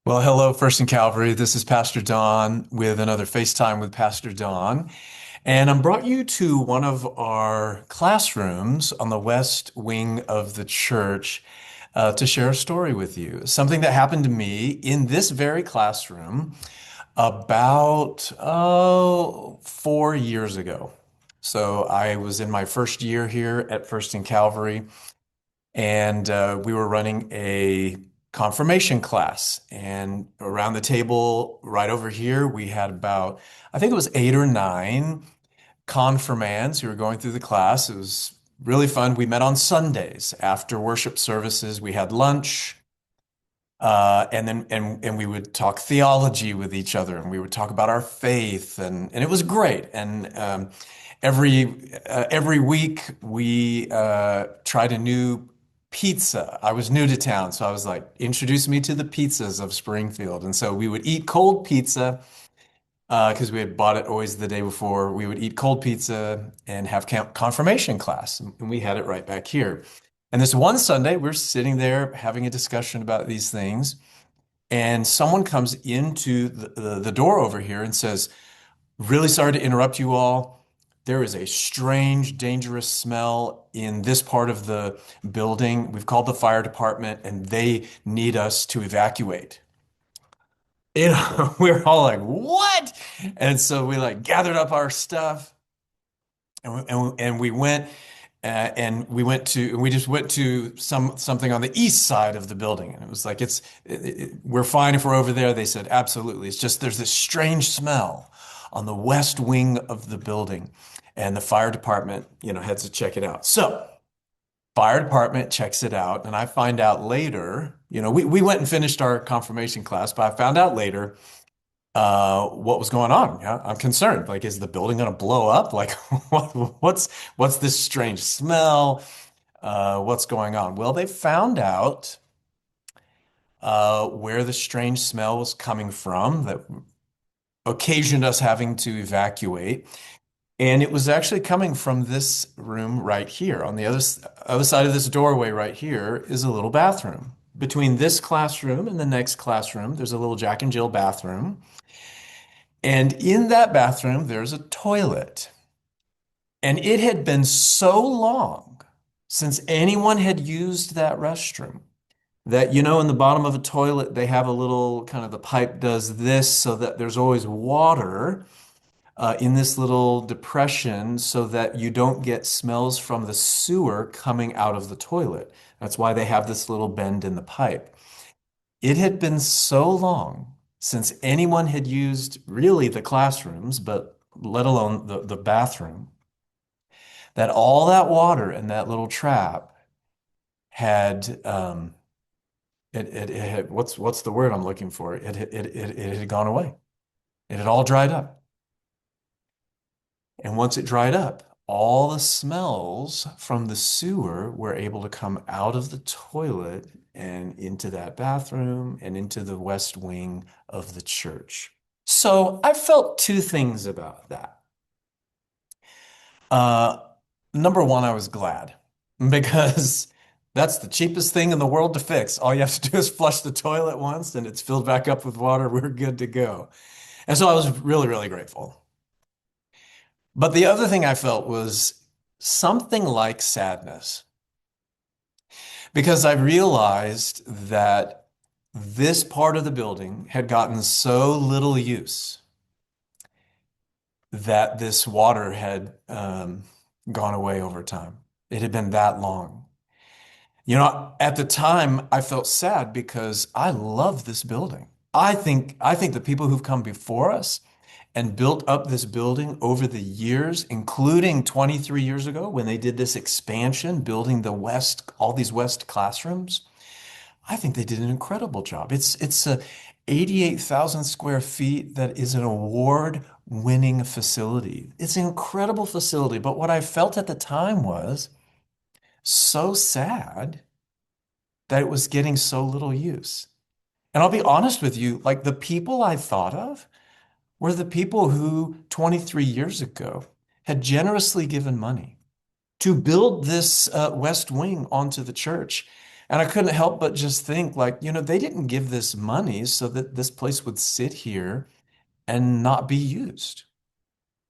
Well, hello, First and Calvary. This is Pastor Don with another FaceTime with Pastor Don. And I'm brought you to one of our classrooms on the west wing of the church to share a story with you. Something that happened to me in this very classroom about 4 years ago. So I was in my first year here at First and Calvary, and we were running a confirmation class. And around the table right over here, we had about, I think it was 8 or 9 confirmands who were going through the class. It was really fun. We met on Sundays after worship services. We had lunch. And we would talk theology with each other, and we would talk about our faith, and it was great. And every week we tried a new pizza. I was new to town, so I was like, introduce me to the pizzas of Springfield. And so we would eat cold pizza because we had bought it always the day before. We would eat cold pizza and have confirmation class, and we had it right back here. And this one Sunday, we're sitting there having a discussion about these things, and someone comes into the door over here and says, really sorry to interrupt you all. There is a strange, dangerous smell in this part of the building. We've called the fire department and they need us to evacuate. We're all like, what? And so we like gathered up our stuff and we went and we just went to something on the east side of the building, and it was like we're fine if we're over there. They said absolutely. It's just there's this strange smell on the west wing of the building, and the fire department, heads to check it out. So fire department checks it out, and I find out later. We went and finished our confirmation class, but I found out later what was going on. Yeah, I'm concerned. Like, is the building going to blow up? Like, what's this strange smell? What's going on? Well, they found out where the strange smell was coming from that occasioned us having to evacuate. And it was actually coming from this room right here. On the other side of this doorway right here is a little bathroom. Between this classroom and the next classroom, there's a little Jack and Jill bathroom. And in that bathroom, there's a toilet. And it had been so long since anyone had used that restroom that, in the bottom of a toilet, they have a little kind of the pipe does this so that there's always water in this little depression so that you don't get smells from the sewer coming out of the toilet. That's why they have this little bend in the pipe. It had been so long since anyone had used really the classrooms, but let alone the bathroom, that all that water in that little trap had it had what's the word I'm looking for? It had gone away. It had all dried up. And once it dried up, all the smells from the sewer were able to come out of the toilet and into that bathroom and into the west wing of the church. So I felt two things about that. Uh, Number one, I was glad because that's the cheapest thing in the world to fix. All you have to do is flush the toilet once and it's filled back up with water. We're good to go. And so I was really, really grateful. But the other thing I felt was something like sadness because I realized that this part of the building had gotten so little use that this water had gone away over time. It had been that long. At the time, I felt sad because I love this building. I think the people who've come before us and built up this building over the years, including 23 years ago when they did this expansion, building all these West classrooms, I think they did an incredible job. It's a 88,000 square feet that is an award-winning facility. It's an incredible facility, but what I felt at the time was so sad that it was getting so little use. And I'll be honest with you, like the people I thought of were the people who 23 years ago had generously given money to build this West Wing onto the church. And I couldn't help but just think, like, they didn't give this money so that this place would sit here and not be used.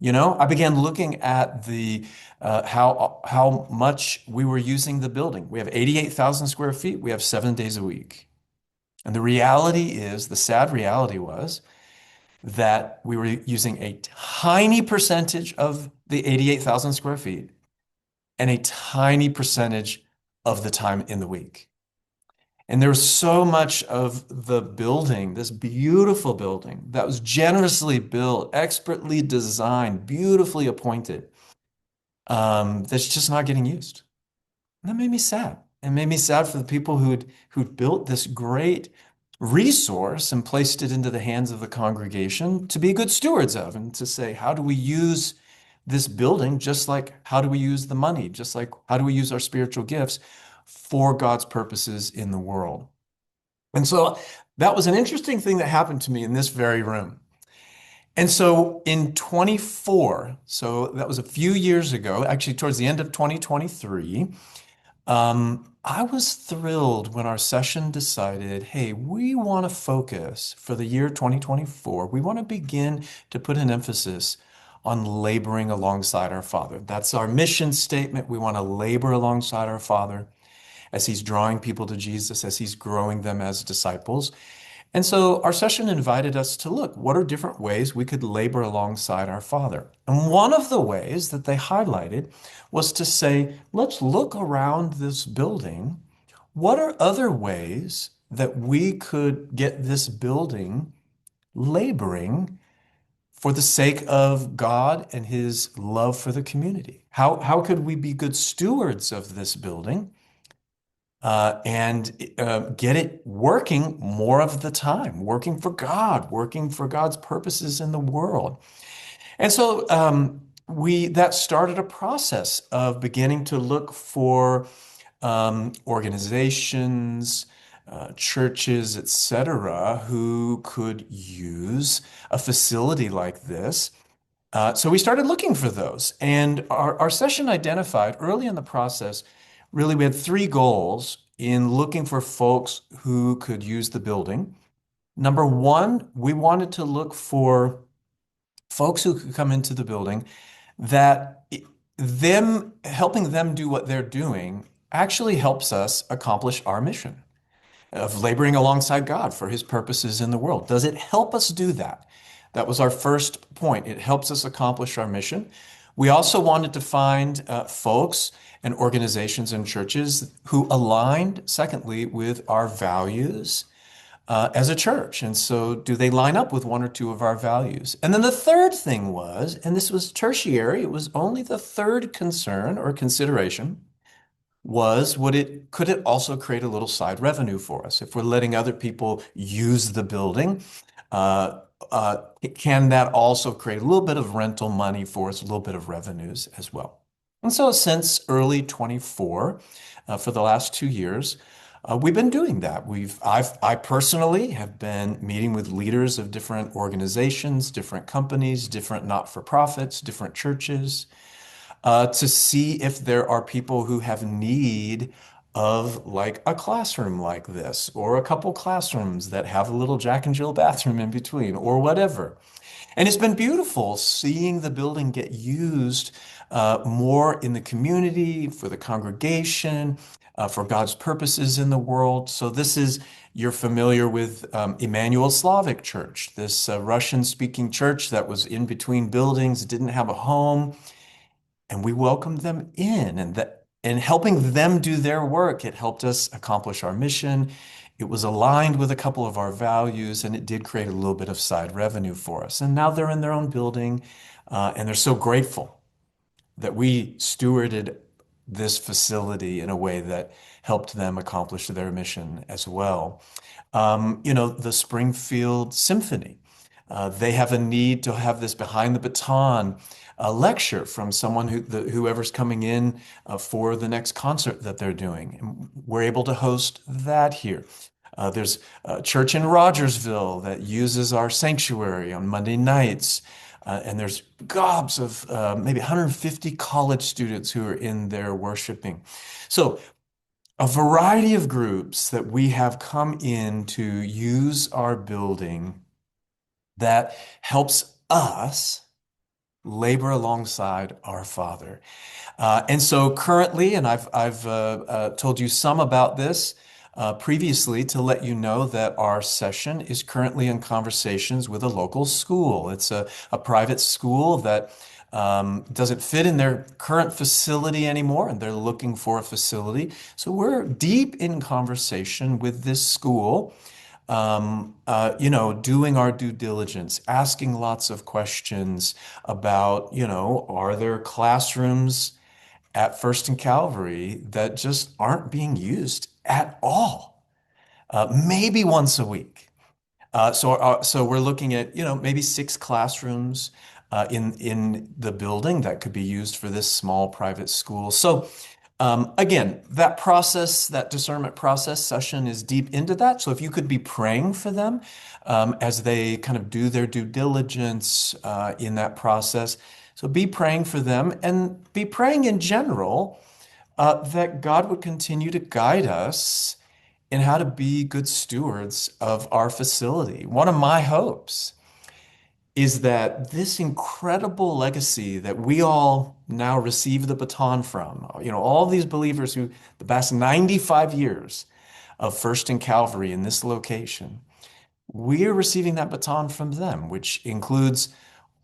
I began looking at the how much we were using the building. We have 88,000 square feet. We have 7 days a week. And the reality is, the sad reality was that we were using a tiny percentage of the 88,000 square feet and a tiny percentage of the time in the week. And there was so much of the building, this beautiful building that was generously built, expertly designed, beautifully appointed, that's just not getting used. And that made me sad. It made me sad for the people who'd built this great resource and placed it into the hands of the congregation to be good stewards of, and to say, how do we use this building, just like how do we use the money, just like how do we use our spiritual gifts for God's purposes in the world? And so that was an interesting thing that happened to me in this very room. And so in 24, so that was a few years ago, actually towards the end of 2023, I was thrilled when our session decided, hey, we want to focus for the year 2024. We want to begin to put an emphasis on laboring alongside our Father. That's our mission statement. We want to labor alongside our Father as He's drawing people to Jesus, as He's growing them as disciples. And so our session invited us to look, what are different ways we could labor alongside our Father? And one of the ways that they highlighted was to say, let's look around this building. What are other ways that we could get this building laboring for the sake of God and His love for the community? How could we be good stewards of this building? And get it working more of the time, working for God, working for God's purposes in the world. And so we that started a process of beginning to look for organizations, churches, etc., who could use a facility like this. So we started looking for those. And our session identified early in the process, really, we had three goals in looking for folks who could use the building. Number one, we wanted to look for folks who could come into the building that them helping them do what they're doing actually helps us accomplish our mission of laboring alongside God for His purposes in the world. Does it help us do that? That was our first point. It helps us accomplish our mission. We also wanted to find folks and organizations and churches who aligned, secondly, with our values as a church. And so, do they line up with one or two of our values? And then the third thing was, and this was tertiary, it was only the third concern or consideration, was could it also create a little side revenue for us? If we're letting other people use the building, uh, uh, can that also create a little bit of rental money for us, a little bit of revenues as well? And so since early 24, for the last 2 years, we've been doing that. I personally have been meeting with leaders of different organizations, different companies, different not-for-profits, different churches, to see if there are people who have need of like a classroom like this, or a couple classrooms that have a little Jack and Jill bathroom in between, or whatever. And it's been beautiful seeing the building get used more in the community, for the congregation, for God's purposes in the world. So you're familiar with Emmanuel Slavic Church, this Russian-speaking church that was in between buildings, didn't have a home. And we welcomed them in, and helping them do their work, it helped us accomplish our mission. It was aligned with a couple of our values, and it did create a little bit of side revenue for us. And now they're in their own building, and they're so grateful that we stewarded this facility in a way that helped them accomplish their mission as well. The Springfield Symphony. They have a need to have this behind the baton lecture from someone whoever's coming in for the next concert that they're doing. And we're able to host that here. There's a church in Rogersville that uses our sanctuary on Monday nights. And there's gobs of maybe 150 college students who are in there worshiping. So a variety of groups that we have come in to use our building that helps us labor alongside our Father. And so currently, and I've told you some about this previously to let you know that our session is currently in conversations with a local school. It's a private school that doesn't fit in their current facility anymore, and they're looking for a facility. So we're deep in conversation with this school, doing our due diligence, asking lots of questions about, are there classrooms at First and Calvary that just aren't being used at all, maybe once a week. So we're looking at, maybe six classrooms in the building that could be used for this small private school. So again, that process, that discernment process session is deep into that. So if you could be praying for them as they kind of do their due diligence in that process. So be praying for them and be praying in general that God would continue to guide us in how to be good stewards of our facility. One of my hopes is that this incredible legacy that we all now receive the baton from, all these believers who, the past 95 years of First and Calvary in this location, we're receiving that baton from them, which includes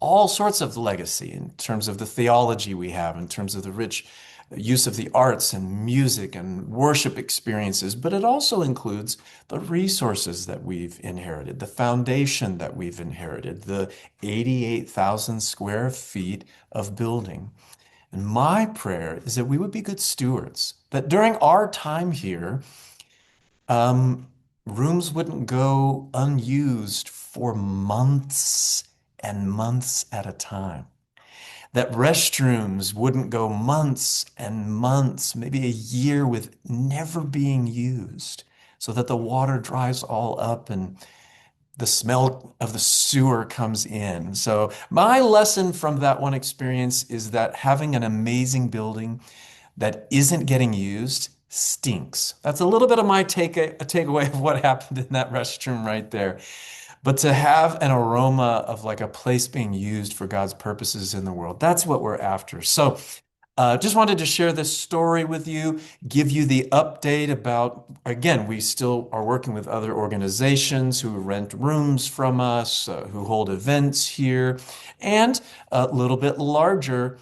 all sorts of legacy in terms of the theology we have, in terms of the rich use of the arts and music and worship experiences, but it also includes the resources that we've inherited, the foundation that we've inherited, the 88,000 square feet of building. And my prayer is that we would be good stewards, that during our time here, um, rooms wouldn't go unused for months and months at a time. That restrooms wouldn't go months and months, maybe a year with never being used, so that the water dries all up and the smell of the sewer comes in. So my lesson from that one experience is that having an amazing building that isn't getting used stinks. That's a little bit of my a takeaway of what happened in that restroom right there. But to have an aroma of like a place being used for God's purposes in the world, that's what we're after. So just wanted to share this story with you, give you the update about, again, we still are working with other organizations who rent rooms from us, who hold events here, and a little bit larger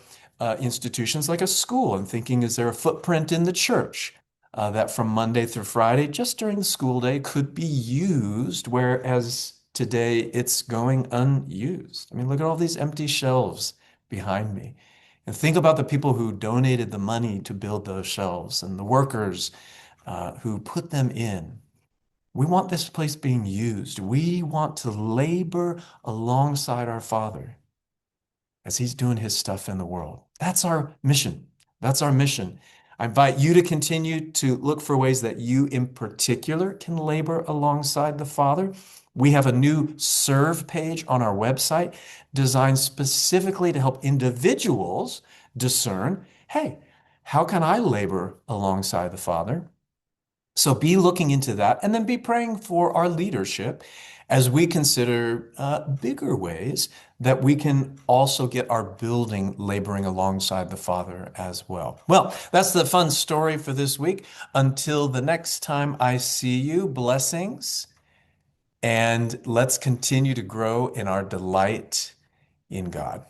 institutions like a school. And thinking, is there a footprint in the church that from Monday through Friday, just during the school day, could be used, whereas today it's going unused? I mean, look at all these empty shelves behind me. And think about the people who donated the money to build those shelves and the workers who put them in. We want this place being used. We want to labor alongside our Father as He's doing His stuff in the world. That's our mission. That's our mission. I invite you to continue to look for ways that you, in particular, can labor alongside the Father. We have a new serve page on our website designed specifically to help individuals discern, hey, how can I labor alongside the Father? So be looking into that and then be praying for our leadership as we consider bigger ways that we can also get our building laboring alongside the Father as well. Well, that's the fun story for this week. Until the next time I see you, blessings, and let's continue to grow in our delight in God.